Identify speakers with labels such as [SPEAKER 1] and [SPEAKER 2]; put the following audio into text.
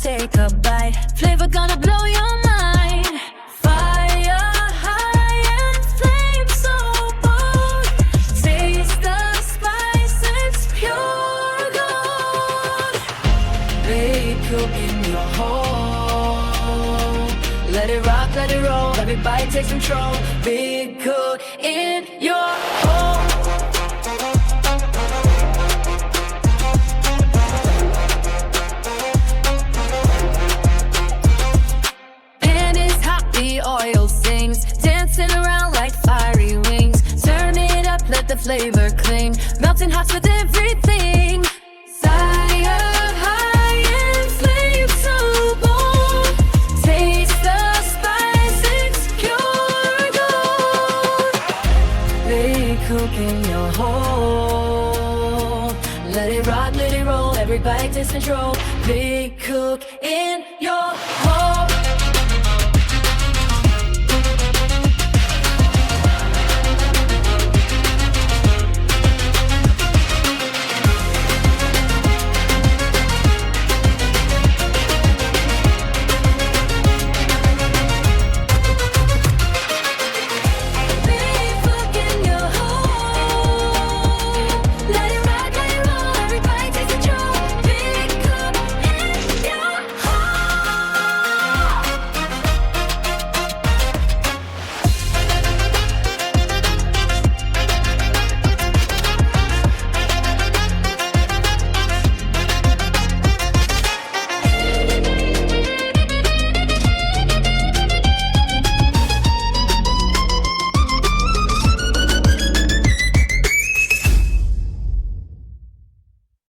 [SPEAKER 1] take a bite. Flavor gonna blow your mind. Fire high and flame so bold. Taste the spice, it's pure gold. Big cook in your home. Let it rock, let it roll. Every bite takes control. Big cook in your home. Pan is hot, the oil sings, dancing around like fiery wings. Turn it up, let the flavor cling, melting hot with everything. Fire high and flame so bold. Taste the spice, it's pure gold. Big cook in your home. Let it rock, let it roll. Every bite takes control. Big cook in your home.